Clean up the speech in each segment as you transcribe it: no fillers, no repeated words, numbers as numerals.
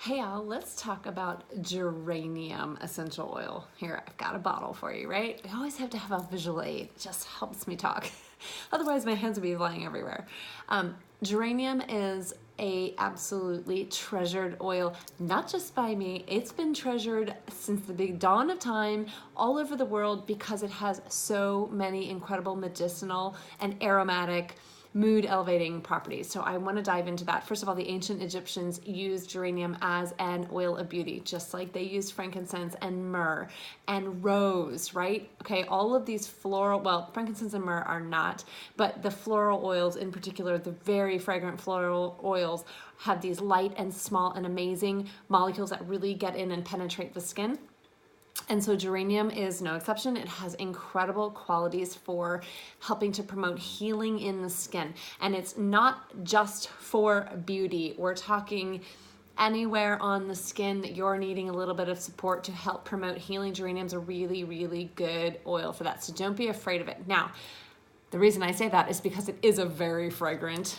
Hey all, let's talk about geranium essential oil. Here, I've got a bottle for you, right? I always have to have a visual aid. It just helps me talk. Otherwise, my hands would be flying everywhere. Geranium is a absolutely treasured oil, not just by me. It's been treasured since the big dawn of time all over the world because it has so many incredible medicinal and aromatic mood elevating properties. So I want to dive into that. First of all, the ancient Egyptians used geranium as an oil of beauty, just like they used frankincense and myrrh and rose, right? Okay, all of these floral, well, frankincense and myrrh are not, but the floral oils in particular, the very fragrant floral oils, have these light and small and amazing molecules that really get in and penetrate the skin. And so geranium is no exception. It has incredible qualities for helping to promote healing in the skin. And it's not just for beauty. We're talking anywhere on the skin that you're needing a little bit of support to help promote healing. Geranium's a really, really good oil for that. So don't be afraid of it. Now, the reason I say that is because it is a very fragrant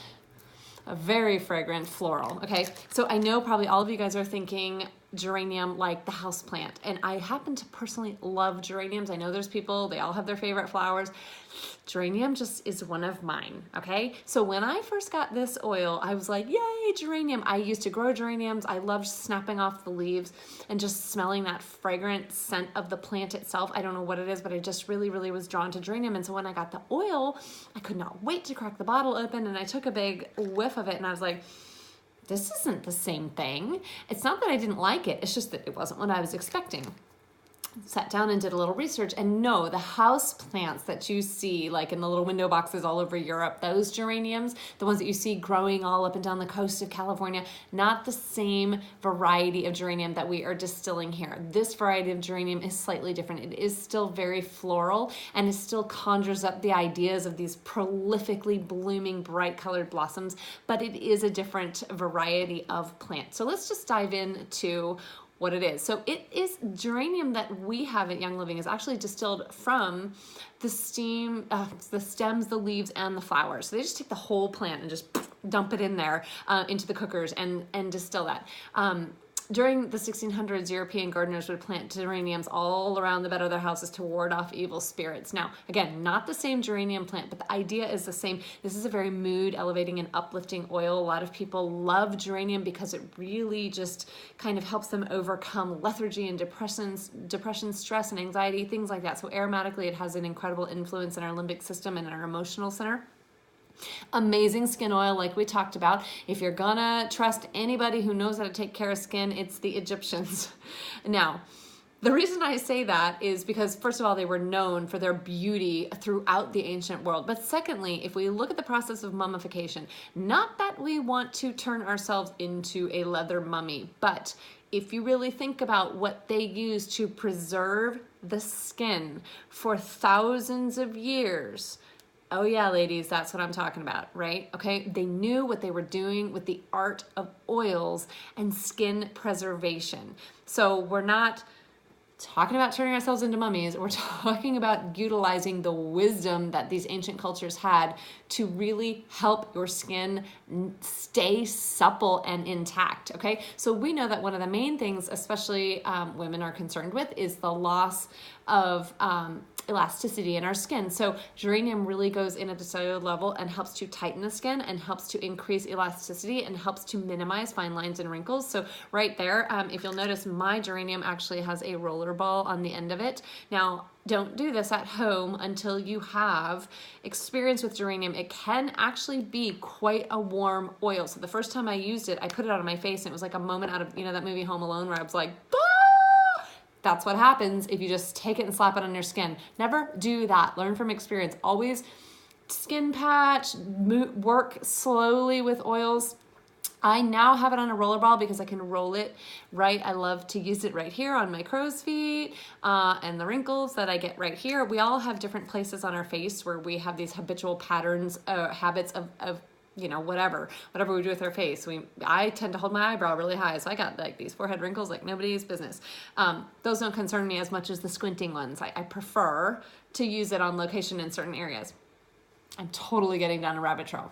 floral. Okay, so I know probably all of you guys are thinking geranium like the house plant, and I happen to personally love geraniums. I know there's people, they all have their favorite flowers. Geranium just is one of mine. Okay, so when I first got this oil, I was like, yay, geranium. I used to grow geraniums. I loved snapping off the leaves and just smelling that fragrant scent of the plant itself. I don't know what it is, but I just really was drawn to geranium. And so when I got the oil, I could not wait to crack the bottle open, and I took a big whiff of it, and I was like, this isn't the same thing. It's not that I didn't like it. It's just that it wasn't what I was expecting. Sat down and did a little research, and no, the house plants that you see like in the little window boxes all over Europe, those geraniums, the ones that you see growing all up and down the coast of California, not the same variety of geranium that we are distilling here. This variety of geranium is slightly different. It is still very floral, and it still conjures up the ideas of these prolifically blooming bright colored blossoms, but it is a different variety of plant. So let's just dive into what it is. So it is geranium that we have at Young Living is actually distilled from the the stems, the leaves, and the flowers. So they just take the whole plant and just dump it in there into the cookers and distill that. During the 1600s, European gardeners would plant geraniums all around the bed of their houses to ward off evil spirits. Now, again, not the same geranium plant, but the idea is the same. This is a very mood elevating and uplifting oil. A lot of people love geranium because it really just kind of helps them overcome lethargy and depression, stress, and anxiety, things like that. So aromatically, it has an incredible influence in our limbic system and our emotional center. Amazing skin oil, like we talked about. If you're gonna trust anybody who knows how to take care of skin, it's the Egyptians. Now, the reason I say that is because, first of all, they were known for their beauty throughout the ancient world. But secondly, if we look at the process of mummification, not that we want to turn ourselves into a leather mummy, but if you really think about what they used to preserve the skin for thousands of years, oh yeah, ladies, that's what I'm talking about, right? Okay, they knew what they were doing with the art of oils and skin preservation. So we're not talking about turning ourselves into mummies. We're talking about utilizing the wisdom that these ancient cultures had to really help your skin stay supple and intact, okay? So we know that one of the main things, especially women are concerned with, is the loss of elasticity in our skin. So geranium really goes in at the cellular level and helps to tighten the skin and helps to increase elasticity and helps to minimize fine lines and wrinkles. So right there, if you'll notice, my geranium actually has a roller ball on the end of it. Now, don't do this at home until you have experience with geranium. It can actually be quite a warm oil. So the first time I used it, I put it on my face, and it was like a moment out of, that movie Home Alone where I was like, bah! That's what happens if you just take it and slap it on your skin. Never do that. Learn from experience. Always skin patch, work slowly with oils. I now have it on a roller ball because I can roll it right. I love to use it right here on my crow's feet and the wrinkles that I get right here. We all have different places on our face where we have these habitual patterns, habits of whatever we do with our face. I tend to hold my eyebrow really high, so I got like these forehead wrinkles like nobody's business. Those don't concern me as much as the squinting ones. I prefer to use it on location in certain areas. I'm totally getting down a rabbit trail.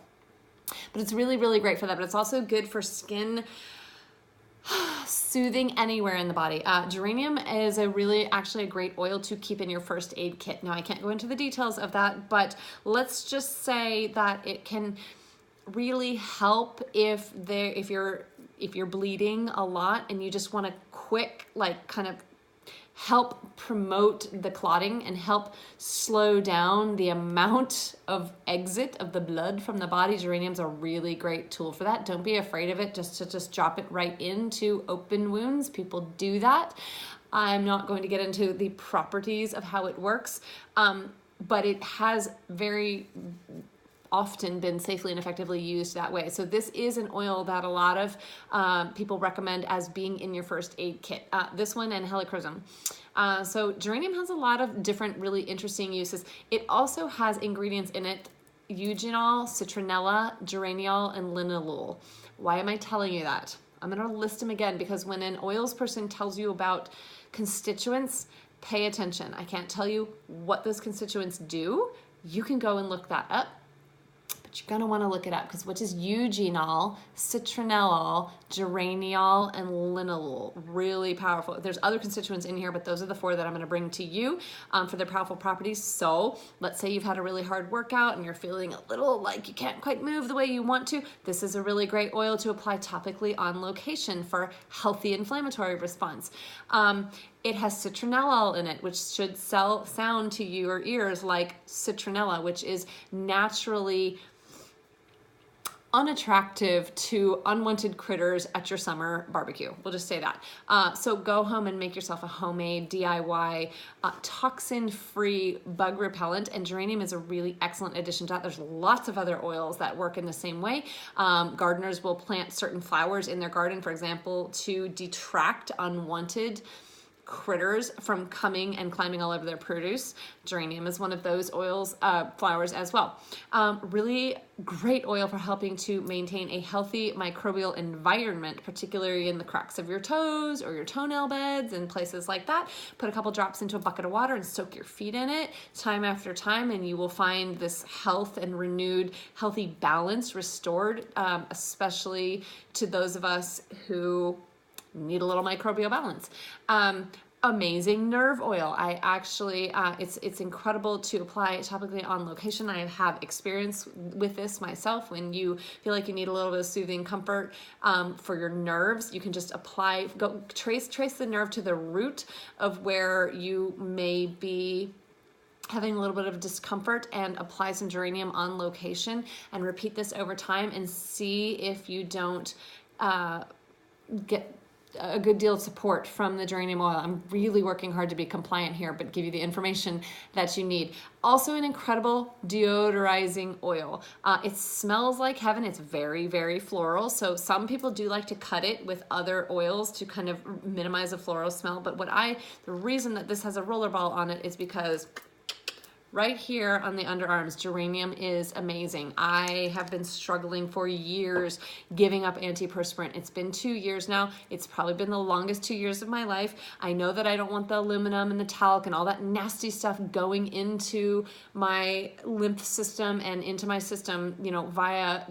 But it's really great for that. But it's also good for skin Soothing anywhere in the body. Geranium is actually a great oil to keep in your first aid kit. Now, I can't go into the details of that, but let's just say that it can really help if you're bleeding a lot and you just want a quick, like, kind of help promote the clotting and help slow down the amount of exit of the blood from the body. Geranium's a really great tool for that. Don't be afraid of it, just drop it right into open wounds. People do that. I'm not going to get into the properties of how it works, but it has very often been safely and effectively used that way. So this is an oil that a lot of people recommend as being in your first aid kit. This one and helichrysum. So geranium has a lot of different really interesting uses. It also has ingredients in it: eugenol, citronella, geraniol, and linalool. Why am I telling you that? I'm going to list them again because when an oils person tells you about constituents, pay attention. I can't tell you what those constituents do. You can go and look that up. But you're going to want to look it up because what is eugenol, citronellol, geraniol, and linalool? Really powerful. There's other constituents in here, but those are the 4 that I'm going to bring to you for their powerful properties. So let's say you've had a really hard workout and you're feeling a little like you can't quite move the way you want to. This is a really great oil to apply topically on location for healthy inflammatory response. It has citronellol in it, which should sound to your ears like citronella, which is naturally unattractive to unwanted critters at your summer barbecue. We'll just say that. So go home and make yourself a homemade DIY toxin-free bug repellent, and geranium is a really excellent addition to that. There's lots of other oils that work in the same way. Gardeners will plant certain flowers in their garden, for example, to detract unwanted critters from coming and climbing all over their produce. Geranium is one of those flowers as well. Really great oil for helping to maintain a healthy microbial environment, particularly in the cracks of your toes or your toenail beds and places like that. Put a couple drops into a bucket of water and soak your feet in it time after time, and you will find this health and renewed, healthy balance restored, especially to those of us who need a little microbial balance. Amazing nerve oil. I actually, it's incredible to apply topically on location. I have experience with this myself. When you feel like you need a little bit of soothing comfort for your nerves, you can just apply, trace the nerve to the root of where you may be having a little bit of discomfort, and apply some geranium on location and repeat this over time and see if you don't get a good deal of support from the geranium oil. I'm really working hard to be compliant here, but give you the information that you need. Also an incredible deodorizing oil. It smells like heaven. It's very, very floral. So some people do like to cut it with other oils to kind of minimize the floral smell. But the reason that this has a rollerball on it is because right here on the underarms, geranium is amazing. I have been struggling for years giving up antiperspirant. It's been 2 years now. It's probably been the longest 2 years of my life. I know that I don't want the aluminum and the talc and all that nasty stuff going into my lymph system and into my system, via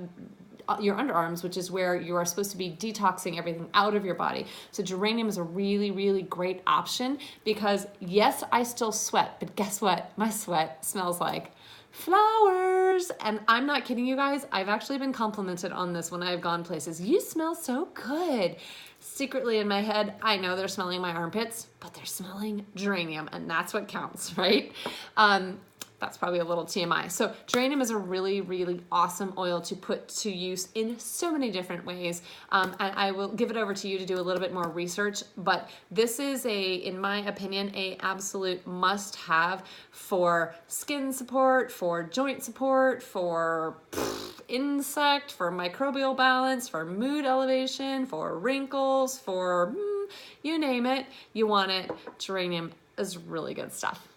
your underarms, which is where you are supposed to be detoxing everything out of your body. So geranium is a really, really great option because yes, I still sweat, but guess what? My sweat smells like flowers. And I'm not kidding you guys. I've actually been complimented on this when I've gone places. You smell so good. Secretly in my head, I know they're smelling my armpits, but they're smelling geranium, and that's what counts, right? That's probably a little TMI. So geranium is a really, really awesome oil to put to use in so many different ways. And I will give it over to you to do a little bit more research, but this is in my opinion, a absolute must have for skin support, for joint support, for insect, for microbial balance, for mood elevation, for wrinkles, for you name it, you want it. Geranium is really good stuff.